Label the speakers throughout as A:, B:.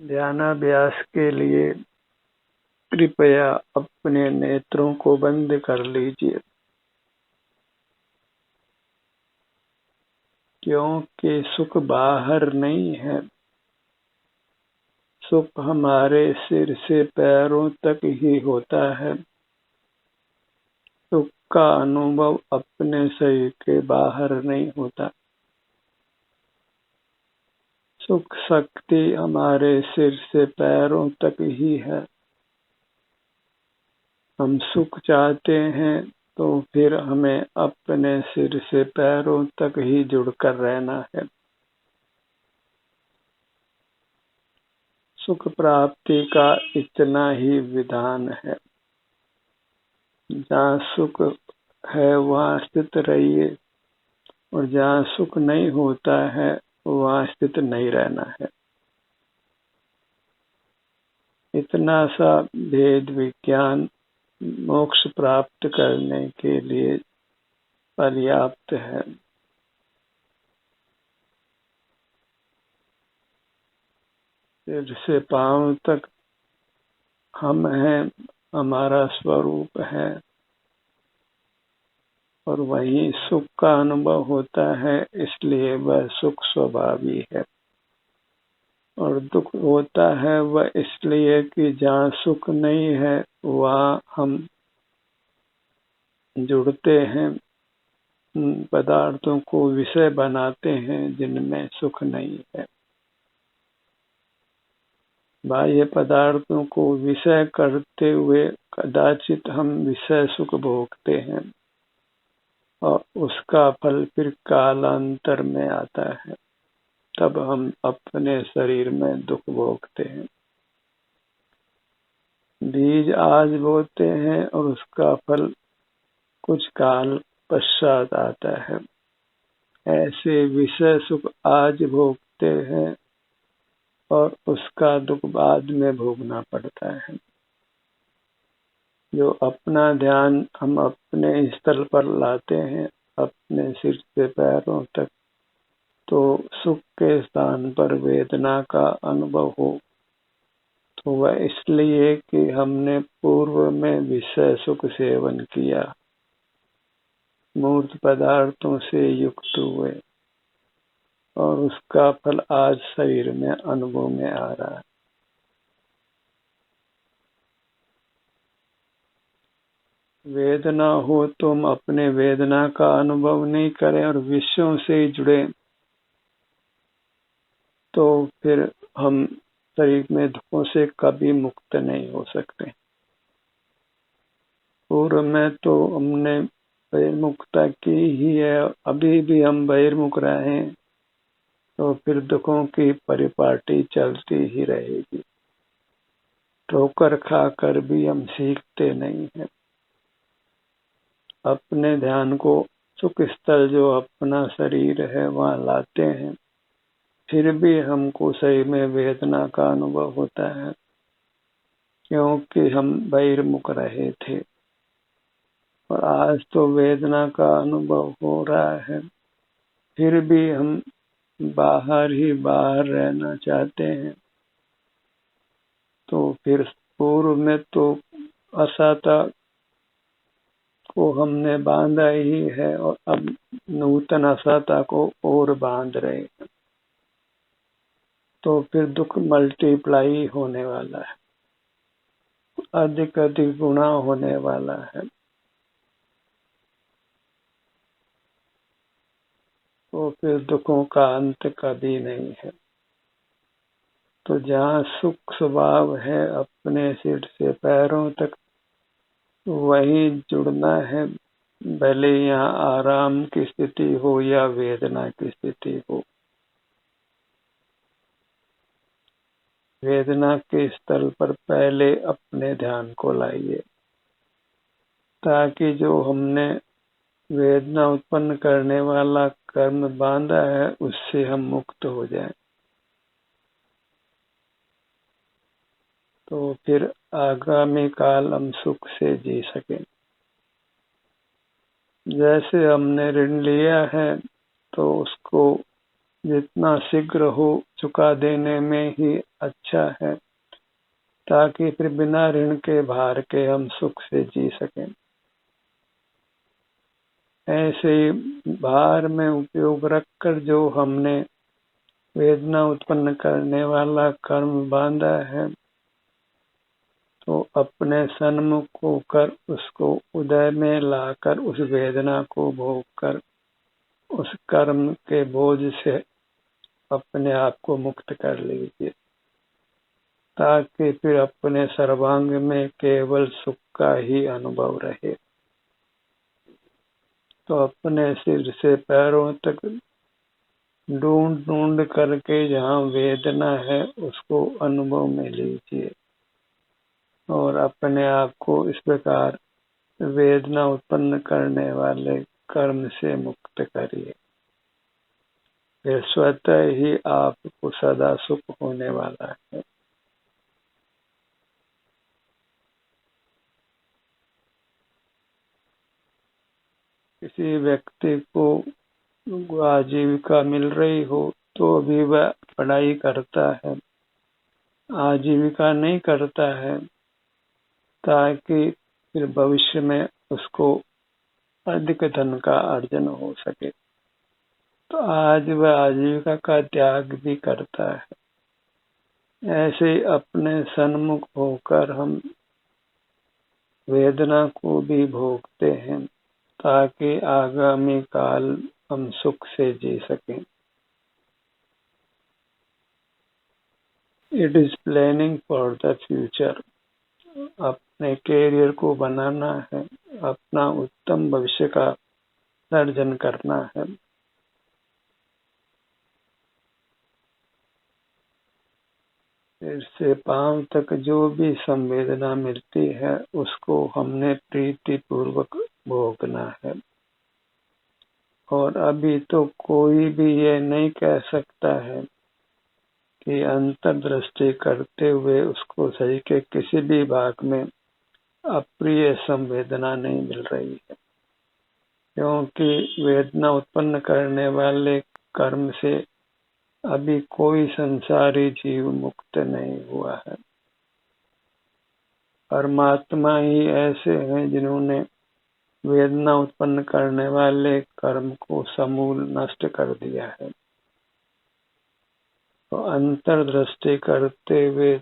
A: ध्यानाभ्यास के लिए कृपया अपने नेत्रों को बंद कर लीजिए, क्योंकि सुख बाहर नहीं है। सुख हमारे सिर से पैरों तक ही होता है। सुख का अनुभव अपने शरीर के बाहर नहीं होता। सुख शक्ति हमारे सिर से पैरों तक ही है। हम सुख चाहते हैं तो फिर हमें अपने सिर से पैरों तक ही जुड़कर रहना है। सुख प्राप्ति का इतना ही विधान है। जहाँ सुख है वहाँ स्थित रहिए, और जहाँ सुख नहीं होता है वहाँ स्थित नहीं रहना है। इतना सा भेद विज्ञान मोक्ष प्राप्त करने के लिए पर्याप्त है। सिर से पांव तक हम हैं, हमारा स्वरूप है, और वही सुख का अनुभव होता है, इसलिए वह सुख स्वभावी है। और दुख होता है वह इसलिए कि जहाँ सुख नहीं है वहाँ हम जुड़ते हैं, पदार्थों को विषय बनाते हैं जिनमें सुख नहीं है। बाह्य पदार्थों को विषय करते हुए कदाचित हम विषय सुख भोगते हैं, और उसका फल फिर कालांतर में आता है। तब हम अपने शरीर में दुख भोगते हैं। बीज आज बोते हैं और उसका फल कुछ काल पश्चात आता है। ऐसे विषय सुख आज भोगते हैं और उसका दुख बाद में भोगना पड़ता है। जो अपना ध्यान हम अपने स्थल पर लाते हैं, अपने सिर से पैरों तक, तो सुख के स्थान पर वेदना का अनुभव हो, तो वह इसलिए कि हमने पूर्व में विषय सुख सेवन किया, मूर्त पदार्थों से युक्त हुए, और उसका फल आज शरीर में अनुभव में आ रहा है। वेदना हो तो हम अपने वेदना का अनुभव नहीं करें और विषयों से जुड़े, तो फिर हम शरीर में दुखों से कभी मुक्त नहीं हो सकते। पूर्व में तो हमने बहिर्मुखता की ही है, अभी भी हम बहिर्मुख रहे, तो फिर दुखों की परिपाटी चलती ही रहेगी। ठोकर खाकर भी हम सीखते नहीं हैं। अपने ध्यान को सुख स्थल जो अपना शरीर है वहाँ लाते हैं, फिर भी हमको शरीर में वेदना का अनुभव होता है, क्योंकि हम बहिर्मुख रहे थे। और आज तो वेदना का अनुभव हो रहा है, फिर भी हम बाहर ही बाहर रहना चाहते हैं। तो फिर पूर्व में तो असाता को हमने बांधा ही है, और अब नूतन असाता को और बांध रहे हैं, तो फिर दुख मल्टीप्लाई होने वाला है, अधिक अधिक गुणा होने वाला है। तो फिर दुखों का अंत कभी नहीं है। तो जहाँ सुख स्वभाव है अपने सिर से पैरों तक, वही जुड़ना है, भले यहाँ आराम की स्थिति हो या वेदना की स्थिति हो। वेदना के स्थल पर पहले अपने ध्यान को लाइए, ताकि जो हमने वेदना उत्पन्न करने वाला कर्म बांधा है उससे हम मुक्त हो जाएं। तो फिर आगामी काल हम सुख से जी सकें। जैसे हमने ऋण लिया है तो उसको जितना शीघ्र हो चुका देने में ही अच्छा है, ताकि फिर बिना ऋण के भार के हम सुख से जी सकें। ऐसे ही भार में उपयोग रखकर जो हमने वेदना उत्पन्न करने वाला कर्म बांधा है, तो अपने सन्मुख होकर उसको उदय में लाकर उस वेदना को भोग कर उस कर्म के बोझ से अपने आप को मुक्त कर लीजिए, ताकि फिर अपने सर्वांग में केवल सुख का ही अनुभव रहे। तो अपने सिर से पैरों तक ढूंढ ढूंढ करके जहाँ वेदना है उसको अनुभव में लीजिए और अपने आप को इस प्रकार वेदना उत्पन्न करने वाले कर्म से मुक्त करिए। फिर स्वतः ही आपको सदा सुख होने वाला है। किसी व्यक्ति को आजीविका मिल रही हो तो भी वह पढ़ाई करता है, आजीविका नहीं करता है, ताकि फिर भविष्य में उसको अधिक धन का अर्जन हो सके। तो आज वह आजीविका का त्याग भी करता है। ऐसे अपने सन्मुख होकर हम वेदना को भी भोगते हैं, ताकि आगामी काल हम सुख से जी सकें। It is planning for the future. अपने कैरियर को बनाना है, अपना उत्तम भविष्य का सर्जन करना है। सिर से पांव तक जो भी संवेदना मिलती है उसको हमने प्रीति पूर्वक भोगना है। और अभी तो कोई भी ये नहीं कह सकता है कि अंतर्दृष्टि करते हुए उसको शरीर के किसी भी भाग में अप्रिय संवेदना नहीं मिल रही है, क्योंकि वेदना उत्पन्न करने वाले कर्म से अभी कोई संसारी जीव मुक्त नहीं हुआ है। परमात्मा ही ऐसे हैं जिन्होंने वेदना उत्पन्न करने वाले कर्म को समूल नष्ट कर दिया है। तो अंतर्दृष्टि करते हुए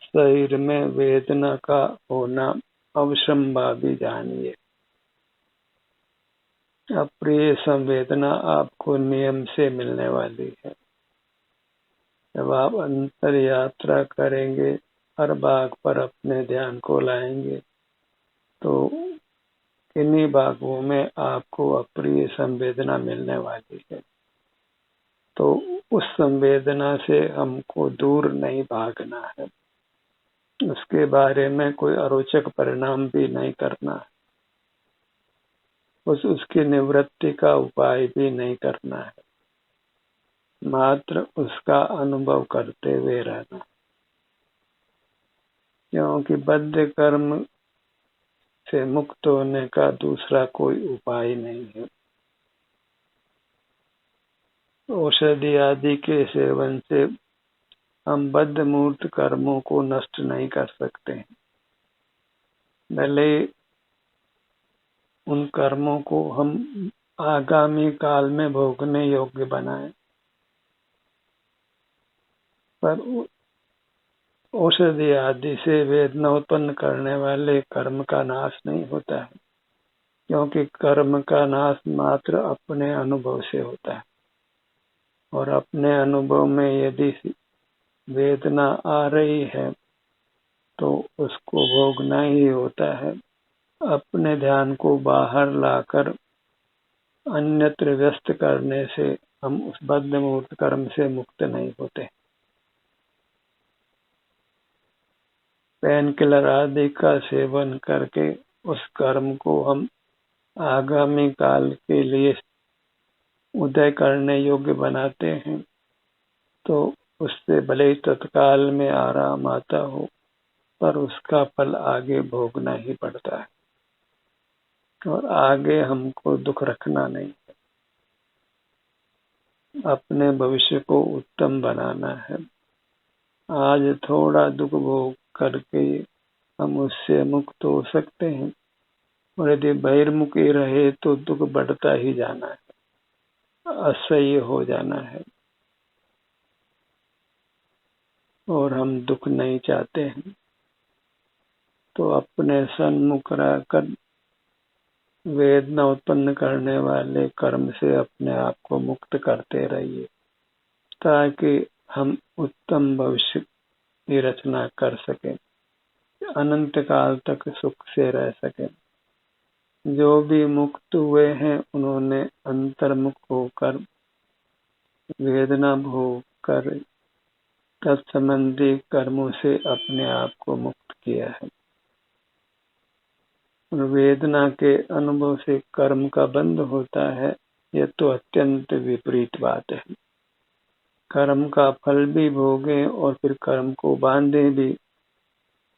A: शरीर में वेदना का होना अवश्यंभावी जानिए। अप्रिय संवेदना आपको नियम से मिलने वाली है। जब आप अंतर यात्रा करेंगे, हर भाग पर अपने ध्यान को लाएंगे, तो किन्हीं भागों में आपको अप्रिय संवेदना मिलने वाली है। तो उस संवेदना से हमको दूर नहीं भागना है, उसके बारे में कोई अरोचक परिणाम भी नहीं करना है, उसकी निवृत्ति का उपाय भी नहीं करना है, मात्र उसका अनुभव करते हुए रहना। क्योंकि बद्ध कर्म से मुक्त होने का दूसरा कोई उपाय नहीं है। औषधि आदि के सेवन से हम बद्ध मूर्त कर्मों को नष्ट नहीं कर सकते हैं, भले उन कर्मों को हम आगामी काल में भोगने योग्य बनाएं, पर औषधि आदि से वेदना उत्पन्न करने वाले कर्म का नाश नहीं होता है, क्योंकि कर्म का नाश मात्र अपने अनुभव से होता है। और अपने अनुभव में यदि वेदना आ रही है तो उसको भोगना ही होता है। अपने ध्यान को बाहर लाकर अन्यत्र व्यस्त करने से हम उस बद्ध मूर्त कर्म से मुक्त नहीं होते। पेन किलर आदि का सेवन करके उस कर्म को हम आगामी काल के लिए उदय करने योग्य बनाते हैं, तो उससे भले ही तत्काल में आराम आता हो, पर उसका फल आगे भोगना ही पड़ता है और आगे हमको दुख रखना नहीं। अपने भविष्य को उत्तम बनाना है। आज थोड़ा दुख भोग करके हम उससे मुक्त हो सकते हैं, और यदि बहिर्मुखी रहे तो दुख बढ़ता ही जाना है, असह्य हो जाना है, और हम दुख नहीं चाहते हैं। तो अपने सन्मुख रहकर वेदना उत्पन्न करने वाले कर्म से अपने आप को मुक्त करते रहिए, ताकि हम उत्तम भविष्य की रचना कर सकें, अनंत काल तक सुख से रह सकें। जो भी मुक्त हुए हैं उन्होंने अंतर्मुख होकर वेदना भोग कर तत्संबंधी कर्मों से अपने आप को मुक्त किया है। और वेदना के अनुभव से कर्म का बंध होता है, यह तो अत्यंत विपरीत बात है। कर्म का फल भी भोगे और फिर कर्म को बांधे भी,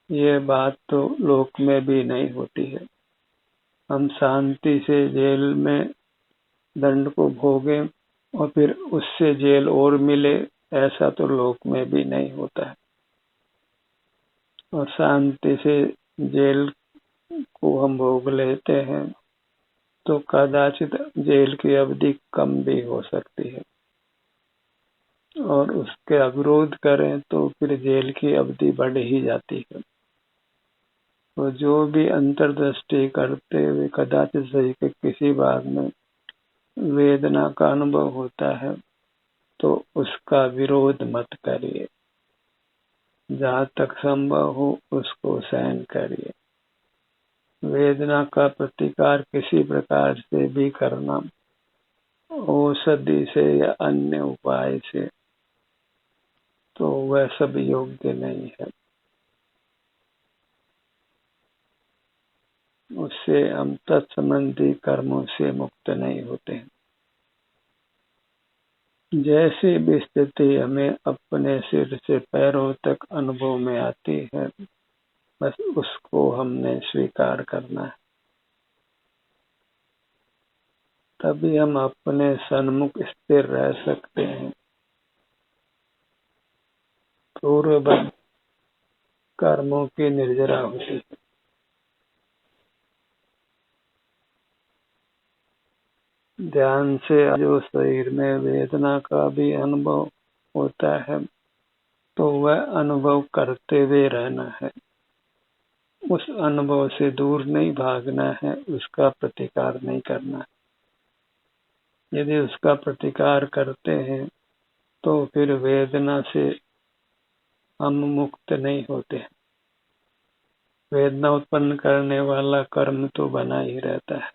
A: ये बात तो लोक में भी नहीं होती है। हम शांति से जेल में दंड को भोगे और फिर उससे जेल और मिले, ऐसा तो लोक में भी नहीं होता है। और शांति से जेल को हम भोग लेते हैं तो कदाचित जेल की अवधि कम भी हो सकती है, और उसके विरोध करें तो फिर जेल की अवधि बढ़ ही जाती है। तो जो भी अंतर्दृष्टि करते हुए कदाचित सही के किसी भाग में वेदना का अनुभव होता है तो उसका विरोध मत करिए, जहाँ तक संभव हो उसको सहन करिए। वेदना का प्रतिकार किसी प्रकार से भी करना, औषधि से या अन्य उपाय से, तो वह सब योग्य नहीं है। उससे हम तत्संबंधी कर्मों से मुक्त नहीं होते हैं। जैसी भी स्थिति हमें अपने सिर से पैरों तक अनुभव में आती है, बस उसको हमने स्वीकार करना है। तभी हम अपने सन्मुख स्थिर रह सकते हैं। पूर्वबद्ध कर्मों की निर्जरा होती है। ध्यान से जो शरीर में वेदना का भी अनुभव होता है तो वह अनुभव करते हुए रहना है, उस अनुभव से दूर नहीं भागना है, उसका प्रतिकार नहीं करना है। यदि उसका प्रतिकार करते हैं तो फिर वेदना से हम मुक्त नहीं होते हैं। वेदना उत्पन्न करने वाला कर्म तो बना ही रहता है,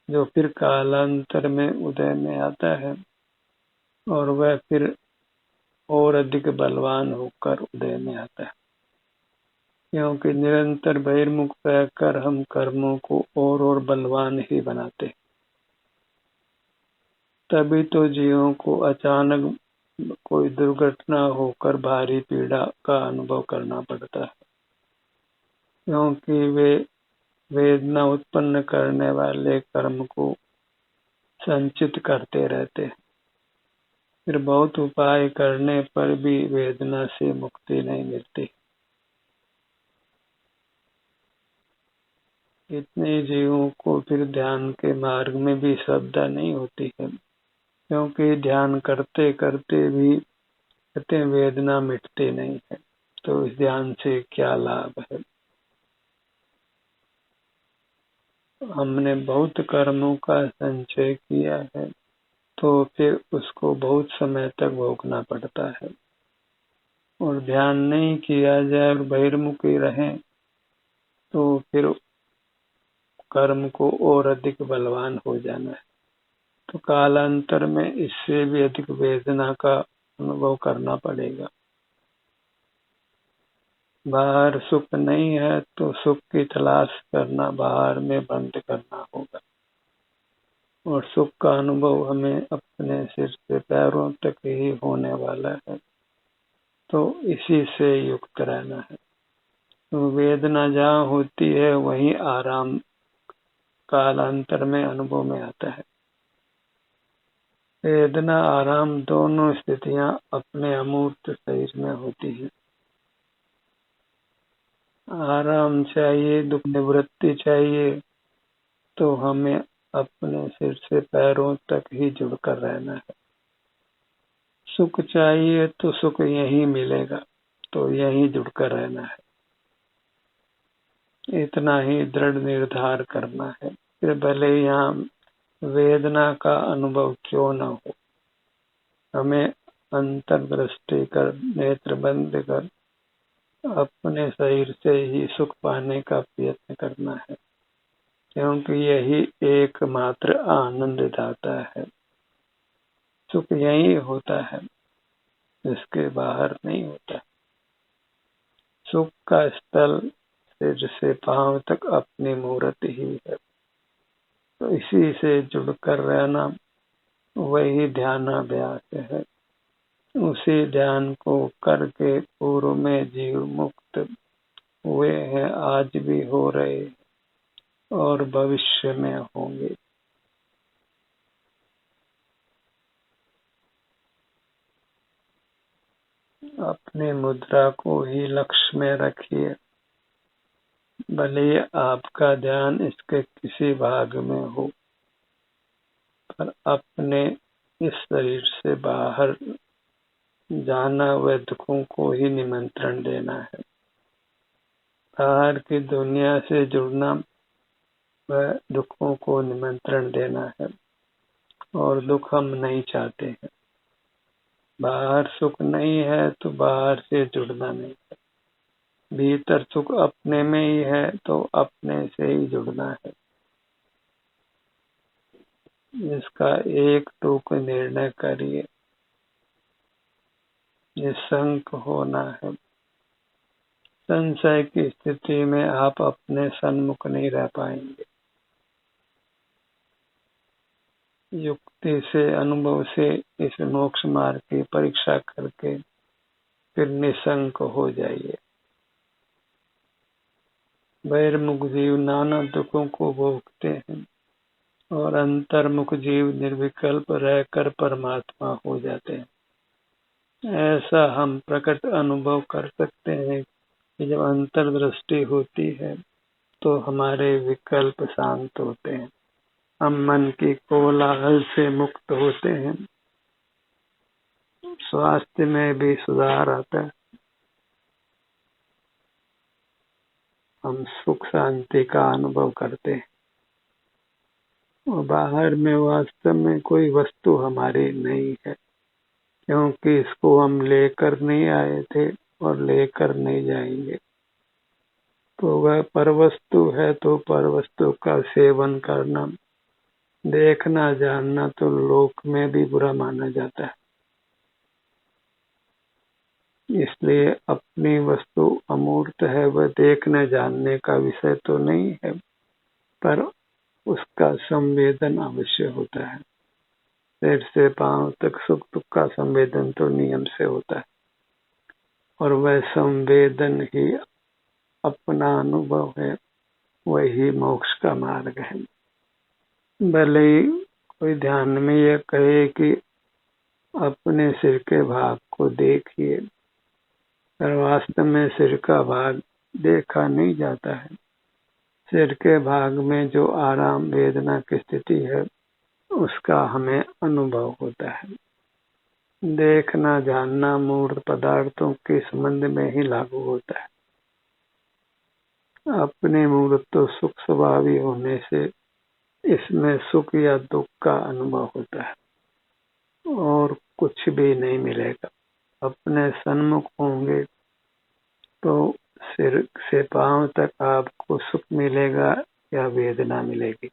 A: जो फिर कालांतर में उदय में आता है, और वह फिर और अधिक बलवान होकर उदय में आता है। क्योंकि निरंतर बहिर्मुख रहकर हम कर्मों को और बलवान ही बनाते हैं। तभी तो जीवों को अचानक कोई दुर्घटना होकर भारी पीड़ा का अनुभव करना पड़ता है, क्योंकि वे वेदना उत्पन्न करने वाले कर्म को संचित करते रहते हैं। फिर बहुत उपाय करने पर भी वेदना से मुक्ति नहीं मिलती। इतने जीवों को फिर ध्यान के मार्ग में भी श्रद्धा नहीं होती है, क्योंकि ध्यान करते करते भी कहते हैं वेदना मिटती नहीं है, तो इस ध्यान से क्या लाभ है। हमने बहुत कर्मों का संचय किया है तो फिर उसको बहुत समय तक भोगना पड़ता है, और ध्यान नहीं किया जाए और बहिर्मुखी रहें तो फिर कर्म को और अधिक बलवान हो जाना है। तो कालांतर में इससे भी अधिक वेदना का अनुभव करना पड़ेगा। बाहर सुख नहीं है तो सुख की तलाश करना बाहर में बंद करना होगा, और सुख का अनुभव हमें अपने सिर से पैरों तक ही होने वाला है, तो इसी से युक्त रहना है। तो वेदना जहाँ होती है वहीं आराम कालांतर में अनुभव में आता है। वेदना आराम दोनों स्थितियां अपने अमूर्त शरीर में होती है। आराम चाहिए, दुख निवृत्ति चाहिए, तो हमें अपने सिर से पैरों तक ही जुड़कर रहना है। सुख चाहिए तो सुख यहीं मिलेगा, तो यहीं जुड़कर रहना है। इतना ही दृढ़ निर्धार करना है। फिर भले यहाँ वेदना का अनुभव क्यों न हो, हमें अंतर्दृष्टि कर, नेत्र बंद कर अपने शरीर से ही सुख पाने का प्रयत्न करना है, क्योंकि यही एकमात्र आनंद दाता है। सुख यही होता है, इसके बाहर नहीं होता। सुख का स्थल सिर से पांव तक अपनी मूर्त ही है, तो इसी से जुड़कर रहना वही ध्यानाभ्यास है। उसी ध्यान को करके पूर्व में जीव मुक्त हुए हैं, आज भी हो रहे और भविष्य में होंगे। अपने मुद्रा को ही लक्ष्य में रखिए, भले आपका ध्यान इसके किसी भाग में हो, पर अपने इस शरीर से बाहर जाना व दुखों को ही निमंत्रण देना है। बाहर की दुनिया से जुड़ना व दुखों को निमंत्रण देना है, और दुख हम नहीं चाहते हैं। बाहर सुख नहीं है तो बाहर से जुड़ना नहीं है। भीतर सुख अपने में ही है तो अपने से ही जुड़ना है। इसका एक टूक निर्णय करिए, निसंक होना है। संशय की स्थिति में आप अपने सन्मुख नहीं रह पाएंगे। युक्ति से, अनुभव से इस मोक्ष मार्ग की परीक्षा करके फिर निसंक हो जाइए। बहिर्मुख जीव नाना दुखों को भोगते हैं और अंतर्मुख जीव निर्विकल्प रहकर परमात्मा हो जाते हैं। ऐसा हम प्रकट अनुभव कर सकते हैं कि जब अंतर्दृष्टि होती है तो हमारे विकल्प शांत होते हैं, हम मन की कोलाहल से मुक्त होते हैं, स्वास्थ्य में भी सुधार आता है, हम सुख शांति का अनुभव करते हैं। और बाहर में वास्तव में कोई वस्तु हमारी नहीं है, क्योंकि इसको हम लेकर नहीं आए थे और लेकर नहीं जाएंगे। तो वह परवस्तु है, तो परवस्तु का सेवन करना, देखना, जानना तो लोक में भी बुरा माना जाता है। इसलिए अपनी वस्तु अमूर्त है, वह देखने जानने का विषय तो नहीं है, पर उसका संवेदन अवश्य होता है। सिर से पांव तक सुख दुख का संवेदन तो नियम से होता है, और वह संवेदन ही अपना अनुभव है, वही मोक्ष का मार्ग है। भले ही कोई ध्यान में यह कहे कि अपने सिर के भाग को देखिए, पर वास्तव में सिर का भाग देखा नहीं जाता है। सिर के भाग में जो आराम वेदना की स्थिति है, उसका हमें अनुभव होता है। देखना जानना मूर्त पदार्थों के संबंध में ही लागू होता है। अपने मूर्त तो सुख स्वभावी होने से इसमें सुख या दुख का अनुभव होता है, और कुछ भी नहीं मिलेगा। अपने सन्मुख होंगे तो सिर से पांव तक आपको सुख मिलेगा या वेदना मिलेगी।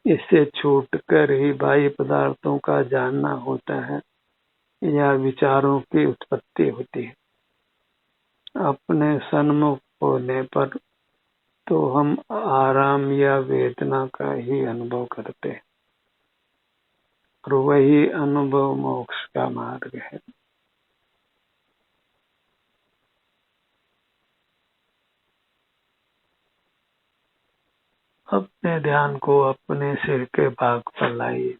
A: इससे छूटकर ही बाह्य पदार्थों का जानना होता है या विचारों की उत्पत्ति होती है। अपने सन्मुख होने पर तो हम आराम या वेदना का ही अनुभव करते हैं, और वही अनुभव मोक्ष का मार्ग है। अपने ध्यान को अपने सिर के भाग पर लाइए।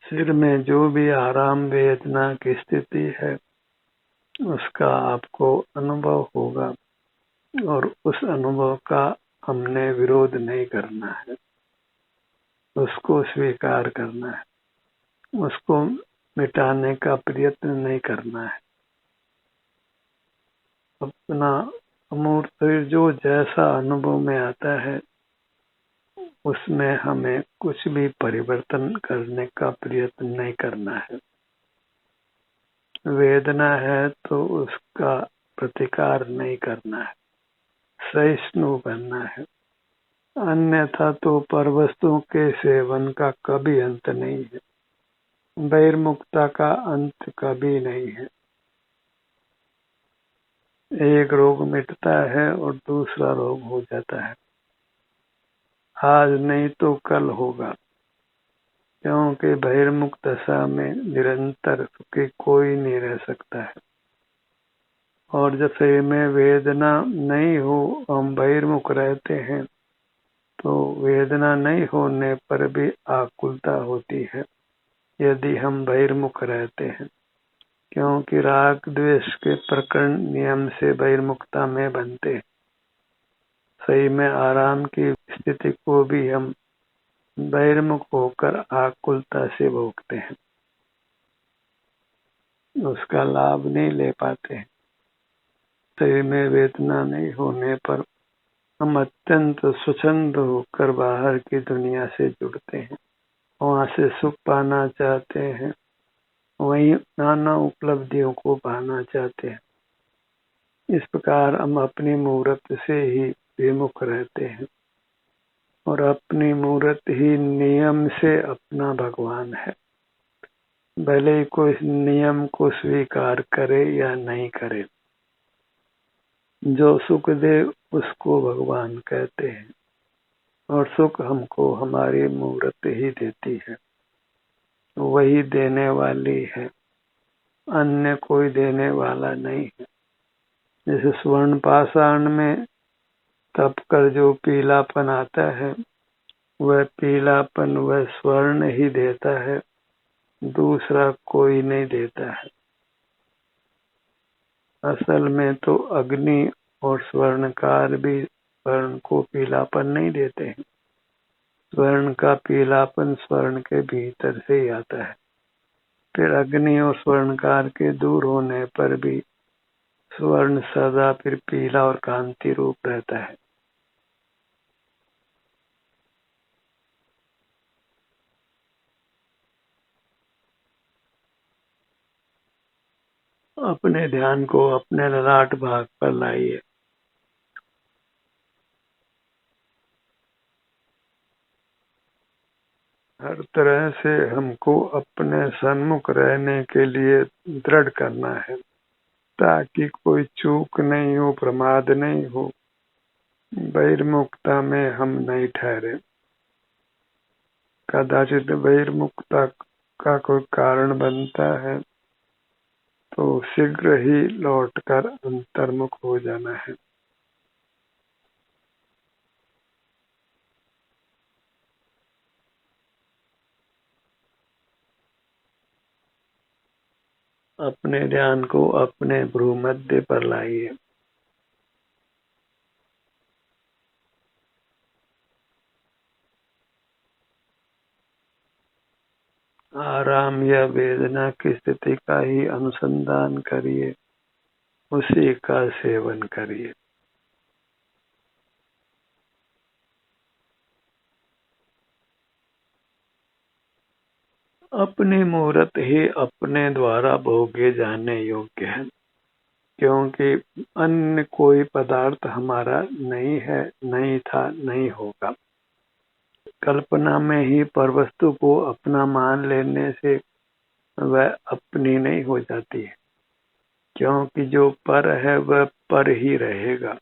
A: सिर में जो भी आराम वेदना की स्थिति है उसका आपको अनुभव होगा और उस अनुभव का हमने विरोध नहीं करना है, उसको स्वीकार करना है, उसको मिटाने का प्रयत्न नहीं करना है। अपना अमूर्त जो जैसा अनुभव में आता है उसमें हमें कुछ भी परिवर्तन करने का प्रयत्न नहीं करना है। वेदना है तो उसका प्रतिकार नहीं करना है, सहिष्णु बनना है। अन्यथा तो परवस्तुओं के सेवन का कभी अंत नहीं है, बहिर्मुखता का अंत कभी नहीं है। एक रोग मिटता है और दूसरा रोग हो जाता है, आज नहीं तो कल होगा, क्योंकि बहिर्मुख दशा में निरंतर सुखी कोई नहीं रह सकता है। और जब शरीर में वेदना नहीं हो, हम बहिर्मुख रहते हैं तो वेदना नहीं होने पर भी आकुलता होती है यदि हम बहिर्मुख रहते हैं, क्योंकि राग द्वेष के प्रकरण नियम से बहिर्मुखता में बनते हैं। सही में आराम की स्थिति को भी हम बहिर्मुख होकर आकुलता से भोगते हैं, उसका लाभ नहीं ले पाते हैं। शरीर में वेदना नहीं होने पर हम अत्यंत स्वच्छंद होकर बाहर की दुनिया से जुड़ते हैं, वहां से सुख पाना चाहते हैं, वहीं नाना उपलब्धियों को पाना चाहते हैं। इस प्रकार हम अपनी मूर्त से ही विमुख रहते हैं और अपनी मूर्त ही नियम से अपना भगवान है। भले ही कोई नियम को स्वीकार करे या नहीं करे, जो सुख दे उसको भगवान कहते हैं और सुख हमको हमारी मूर्त ही देती है, वही देने वाली है, अन्य कोई देने वाला नहीं है। जैसे स्वर्ण पाषाण में तप कर जो पीलापन आता है, वह पीलापन वह स्वर्ण ही देता है, दूसरा कोई नहीं देता है। असल में तो अग्नि और स्वर्णकार भी स्वर्ण को पीलापन नहीं देते हैं, स्वर्ण का पीलापन स्वर्ण के भीतर से ही आता है। फिर अग्नि और स्वर्णकार के दूर होने पर भी स्वर्ण सदा फिर पीला और कांति रूप रहता है। अपने ध्यान को अपने ललाट भाग पर लाइए। हर तरह से हमको अपने सन्मुख रहने के लिए दृढ़ करना है, ताकि कोई चूक नहीं हो, प्रमाद नहीं हो, बहिर्मुखता में हम नहीं ठहरे। कदाचित बहिर्मुखता का कोई कारण बनता है तो शीघ्र ही लौटकर अंतर्मुख हो जाना है। अपने ध्यान को अपने भ्रूमध्य पर लाइए। आराम या वेदना की स्थिति का ही अनुसंधान करिए, उसी का सेवन करिए। अपनी मूर्त ही अपने द्वारा भोगे जाने योग्य है, क्योंकि अन्य कोई पदार्थ हमारा नहीं है, नहीं था, नहीं होगा। कल्पना में ही परवस्तु को अपना मान लेने से वह अपनी नहीं हो जाती है, क्योंकि जो पर है वह पर ही रहेगा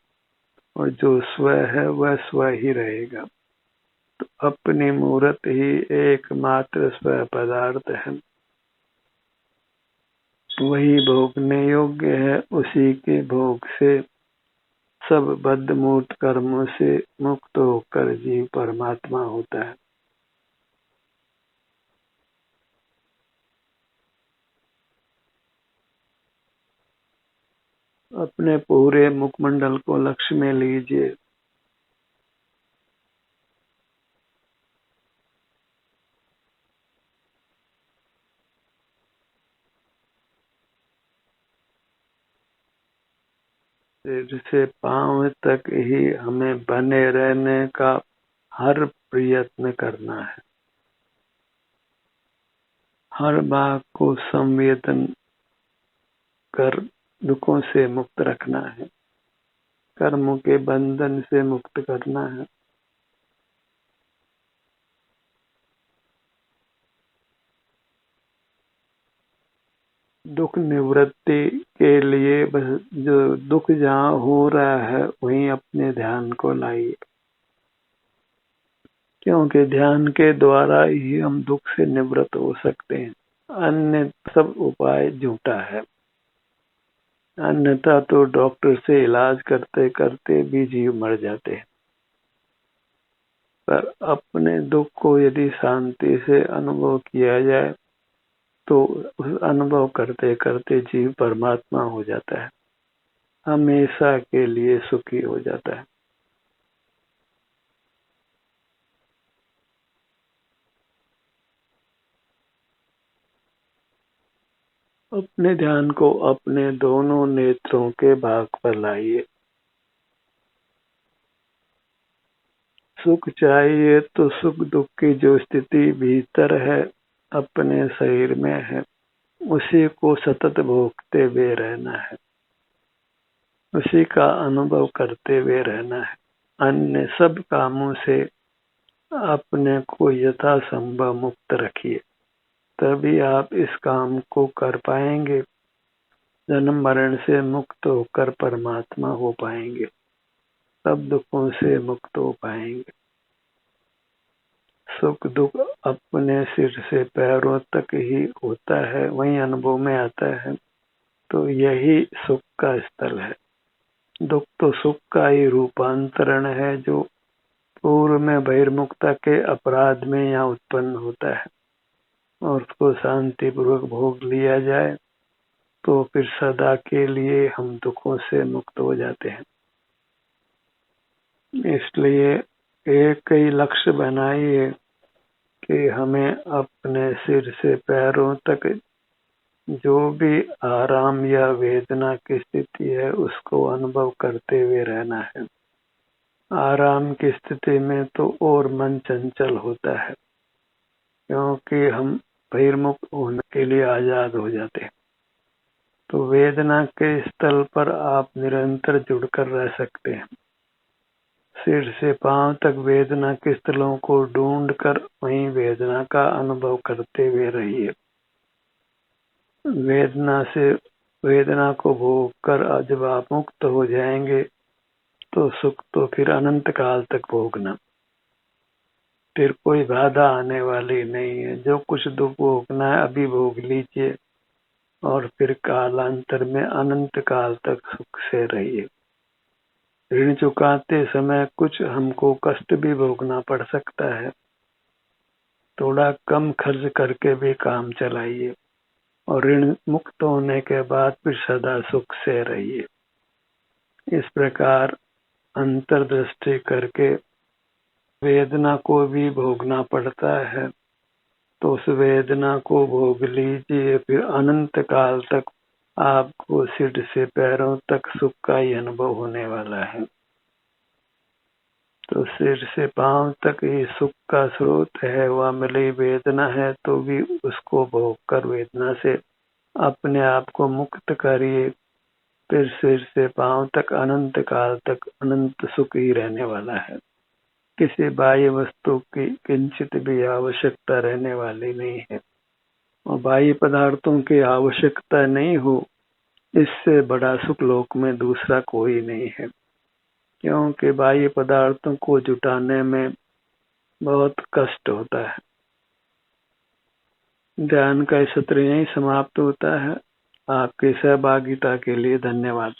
A: और जो स्व है वह स्व ही रहेगा। तो अपनी मूर्त ही एकमात्र स्व पदार्थ है, वही भोगने योग्य है। उसी के भोग से सब बद्ध मूर्त कर्मों से मुक्त होकर जीव परमात्मा होता है। अपने पूरे मुखमंडल को लक्ष्य में लीजिए। सिर से पांव तक ही हमें बने रहने का हर प्रयत्न करना है। हर भाग को संवेदन कर दुखों से मुक्त रखना है, कर्मों के बंधन से मुक्त करना है। दुख निवृत्ति के लिए बस जो दुख जहाँ हो रहा है वहीं अपने ध्यान को लाइए, क्योंकि ध्यान के द्वारा ही हम दुख से निवृत्त हो सकते हैं। अन्य सब उपाय झूठा है। अन्यथा तो डॉक्टर से इलाज करते करते भी जीव मर जाते हैं। पर अपने दुख को यदि शांति से अनुभव किया जाए तो उस अनुभव करते करते जीव परमात्मा हो जाता है, हमेशा के लिए सुखी हो जाता है। अपने ध्यान को अपने दोनों नेत्रों के भाग पर लाइए। सुख चाहिए तो सुख दुख की जो स्थिति भीतर है अपने शरीर में है, उसी को सतत भोगते हुए रहना है, उसी का अनुभव करते हुए रहना है। अन्य सब कामों से अपने को यथासंभव मुक्त रखिए, तभी आप इस काम को कर पाएंगे। जन्म मरण से मुक्त होकर परमात्मा हो पाएंगे, सब दुखों से मुक्त हो पाएंगे। सुख दुख अपने सिर से पैरों तक ही होता है, वही अनुभव में आता है, तो यही सुख का स्थल है। दुख तो सुख का ही रूपांतरण है, जो पूर्व में बहिर्मुखता के अपराध में यहाँ उत्पन्न होता है, और उसको शांति पूर्वक भोग लिया जाए तो फिर सदा के लिए हम दुखों से मुक्त हो जाते हैं। इसलिए एक ही लक्ष्य बनाइए कि हमें अपने सिर से पैरों तक जो भी आराम या वेदना की स्थिति है उसको अनुभव करते हुए रहना है। आराम की स्थिति में तो और मन चंचल होता है, क्योंकि हम बहिर्मुख होने के लिए आजाद हो जाते हैं। तो वेदना के स्थल पर आप निरंतर जुड़कर रह सकते हैं। सिर से पांव तक वेदना के स्थलों को ढूंढकर वहीं वेदना का अनुभव करते हुए रहिए। वेदना को भोग कर जब आप मुक्त हो जाएंगे तो सुख तो फिर अनंत काल तक भोगना, फिर कोई बाधा आने वाली नहीं है। जो कुछ दुख भोगना है अभी भोग लीजिए, और फिर कालांतर में अनंत काल तक सुख से रहिए। ऋण चुकाते समय कुछ हमको कष्ट भी भोगना पड़ सकता है, थोड़ा कम खर्च करके भी काम चलाइए, और ऋण मुक्त होने के बाद फिर सदा सुख से रहिए। इस प्रकार अंतर्दृष्टि करके वेदना को भी भोगना पड़ता है, तो उस वेदना को भोग लीजिए, फिर अनंत काल तक आपको सिर से पैरों तक सुख का ही अनुभव होने वाला है। तो सिर से पांव तक ही सुख का स्रोत है, वह मिली वेदना है तो भी उसको भोग कर वेदना से अपने आप को मुक्त करिए। फिर सिर से पांव तक अनंत काल तक अनंत सुख ही रहने वाला है। किसी बाह्य वस्तु की किंचित भी आवश्यकता रहने वाली नहीं है, और बाह्य पदार्थों की आवश्यकता नहीं हो, इससे बड़ा सुख लोक में दूसरा कोई नहीं है। क्योंकि बाह्य पदार्थों को जुटाने में बहुत कष्ट होता है। ध्यान का सत्र यहीं समाप्त होता है। आपकी सहभागिता के लिए धन्यवाद।